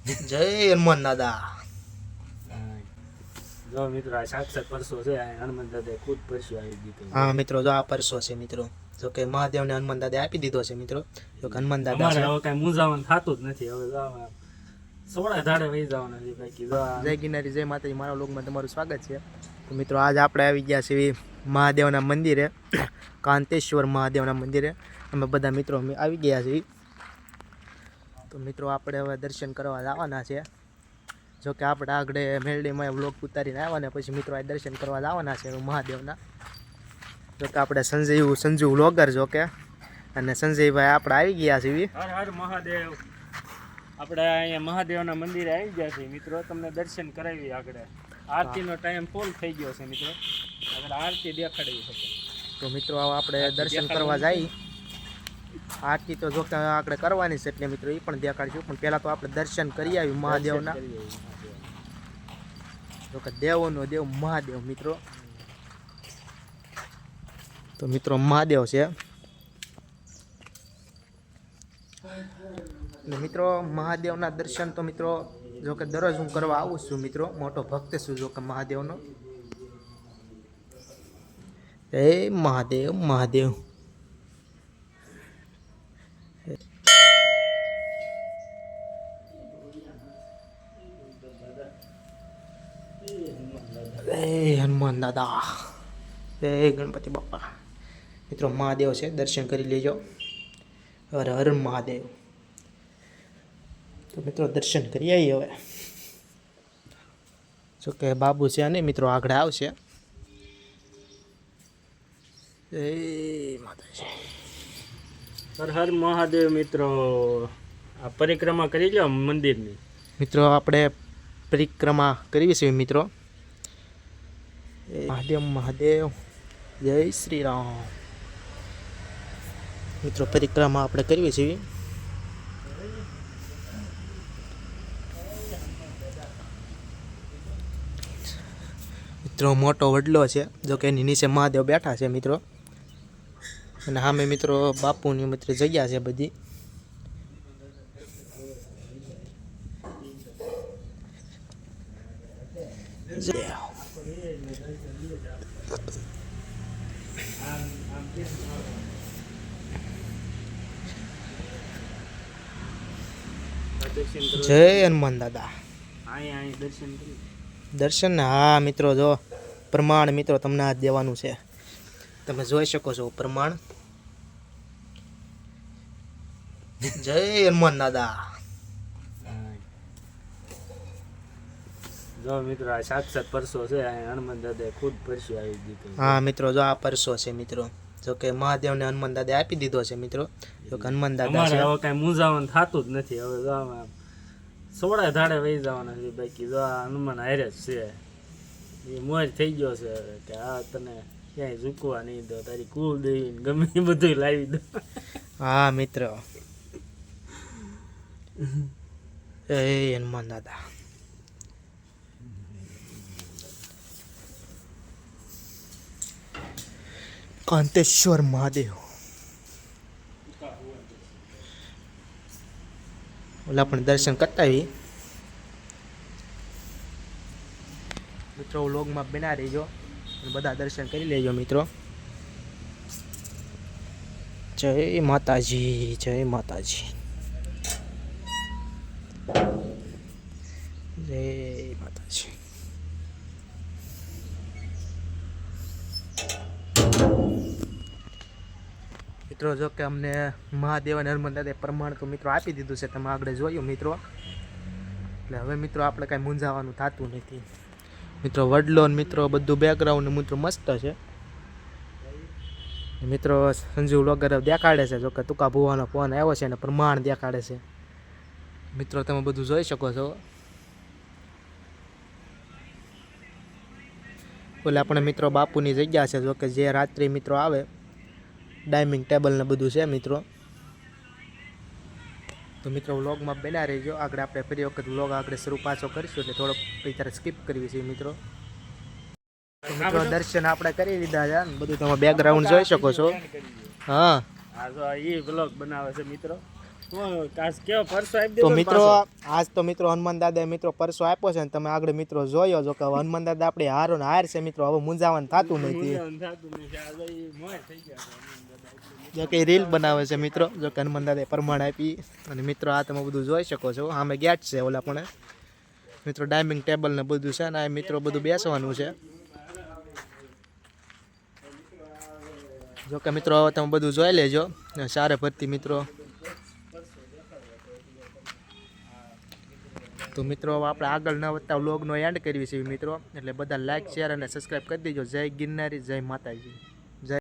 જય હનુમાન દાદા. જો મિત્રો આ સાક્ષાત પરસો છે આ હનુમાન દાદાએ ખુદ પરસો આવી દીધો. હા મિત્રો, જો આ પરસો છે મિત્રો. જો કે મહાદેવને હનુમાન દાદાએ આપી દીધો છે મિત્રો. જો કે હનુમાન દાદા અમારે છે. હવે કઈ મૂંઝાવણ થતું જ નથી. હવે જો આમાં સોળા ધાડે વહી જવાના છે બાકી જો આ જય ગિરનારી, જય માતાજી. મારા લોગમાં તમારું સ્વાગત છે. તો મિત્રો આજ આપણે આવી ગયા છીએ મહાદેવના મંદિરે, કાંતેશ્વર મહાદેવના મંદિરે. અમે બધા મિત્રો અમે આવી ગયા છીએ. તો મિત્રો આપણે હવે દર્શન કરવા જવાના છે. જો કે આપણે આગળ મેરડીમાં વ્લોગ ઉતારીને આવ્યા ને પછી મિત્રો આ દર્શન કરવા જવાના છે મહાદેવના. જો કે આપણે સંજુ વ્લોગર જો કે અને સંજયભાઈ આપણે આવી ગયા છીએ. હર હર મહાદેવ. આપણે અહીંયા મહાદેવના મંદિરે આવી ગયા છીએ મિત્રો. તમને દર્શન કરાવી આગળ. આરતીનો ટાઈમ ફૂલ થઈ ગયો છે મિત્રો. આગળ આરતી દેખાડવી છે. તો મિત્રો હવે આપણે દર્શન કરવા જઈએ. આરતી તો જો કે આપણે કરવાની છે એટલે મિત્રો એ પણ દેખાડશું, પણ પહેલાં તો આપણે દર્શન કરી આવી મહાદેવના. જો કે દેવોનો દેવ મહાદેવ મિત્રો. તો મિત્રો મહાદેવ છે. અને મિત્રો મહાદેવના દર્શન તો મિત્રો જો કે દરરોજ હું કરવા આવું છું મિત્રો. મોટો ભક્ત છું જો કે મહાદેવનો. એ મહાદેવ મહાદેવ. જય હનુમાન દાદા, જય ગણપતિ બાપા. મિત્રો મહાદેવ છે, દર્શન કરી લેજો. હર હર મહાદેવ. તો મિત્રો દર્શન કરી આવીએ હવે. જો કે બાબુ છે ને મિત્રો આગળ આવશે. જય માતાજી. હર હર મહાદેવ મિત્રો. આ પરિક્રમા કરી લો મંદિરની. મિત્રો આપણે પરિક્રમા કરવી છે મિત્રો. મહાદેવ મહાદેવ, જય શ્રી રામ. મિત્રો પરિક્રમા આપણે કરવી છીએ. મિત્રો મોટો વડલો છે, જો કે એની નીચે મહાદેવ બેઠા છે મિત્રો. અને સામે મિત્રો બાપુની મિત્રો જગ્યા છે બધી. જય. જય હનુમાન દાદા. અહીં દર્શન કરી. દર્શન ને હા મિત્રો, જો પ્રમાણ મિત્રો તમને આ દેવાનું છે. તમે જોઈ શકો છો પ્રમાણ. જય હનુમાન દાદા. જો મિત્રો આ સાક્ષાત પરસો છે આ હનુમાન દાદાએ ખુદ પરસો આવી દીધો. હા મિત્રો, જો આ પરસો છે મિત્રો. જો કે મહાદેવને હનુમાન દાદાએ આપી દીધો છે મિત્રો. જો કે હનુમાન દાદા અમારે છે. હવે કઈ મૂંઝાવણ થતું જ નથી. હવે જો આમાં સોળા ધાડે વહી જવાના છે બાકી જો આ હનુમાન હારે જ છે. એ મોર થઈ ગયો છે હવે કે આ તને ક્યાંય ઝૂકવા નહીં દો. તારી કુલ દેવી ગમે એ બધું લાવી દો. હા મિત્રો, જય હનુમાન દાદા. કાંતેશ્વર મહાદેવ. ઓલા પણ દર્શન કરતા આવી મિત્રો. વ્લોગમાં બના રહીજો અને બધા દર્શન કરી લેજો મિત્રો. જય માતાજી, જય માતાજી, જય માતાજી. મિત્રો જો કે અમને મહાદેવ અને હનુમાન દાદાએ પ્રમાણ તો મિત્રો આપી દીધું છે. તમે આગળ જોયું મિત્રો. એટલે હવે મિત્રો આપણે કાંઈ મૂંઝાવાનું થતું નથી મિત્રો. વડલો ને મિત્રો બધું બેકગ્રાઉન્ડ મિત્રો મસ્ત છે મિત્રો. સંજુ વ્લોગર દેખાડે છે જો કે ટૂંકા ભુવાનો ફોન આવ્યો છે અને પ્રમાણ દેખાડે છે મિત્રો. તમે બધું જોઈ શકો છો. ઓલે આપણે મિત્રો બાપુની જગ્યા છે જો કે જે રાત્રિ મિત્રો આવે ડાઇનિંગ ટેબલ ને બધું છે મિત્રો. તો મિત્રો વ્લોગમાં બના રહેજો. આગળ આપણે ફરી વખત વ્લોગ આગળ શરૂ પાછો કરીશું એટલે થોડોક ત્યારે સ્કીપ કરવી છે મિત્રો. તો મિત્રો દર્શન આપણે કરી લીધા છે ને બધું તમે બેકગ્રાઉન્ડ જોઈ શકો છો. હા આ જો એ બ્લોગ બનાવે છે મિત્રો. કાસ કેવો પરસો આપી તો દેતો ને મિત્રો પાછો. આજ તો મિત્રો હનુમાન દાદાએ મિત્રો પરસો આપ્યો છે ને તમે આગળ મિત્રો જોયો જો કે હવે હનુમાન દાદા આપણે હારો ને હાર છે મિત્રો હવે મૂંઝાવાનું થતું નથી મૂંઝાવાનું થાતું નથી. આ ભાઈ મોય થઈ ગયા છે હનુમાન દાદા એટલે. જો કે રીલ બનાવે છે મિત્રો જો કે હનુમાન દાદાએ પ્રમાણ આપી અને મિત્રો આ તમે બધું જોઈ શકો છો સામે ગેટ છે ઓલા પણ મિત્રો ડાઇનિંગ ટેબલ ને બધું છે ને આ મિત્રો બધું બેસવાનું છે જો કે મિત્રો હવે તમે બધું જોઈ લેજો સારે ભરતી મિત્રો તો મિત્રો હવે આપણે આગળ ન વધતા વ્લોગનો એન્ડ કરવી છે મિત્રો એટલે બધા લાઈક શેર અને સબસ્ક્રાઈબ કરી દેજો જય ગિરનારી જય માતાજી.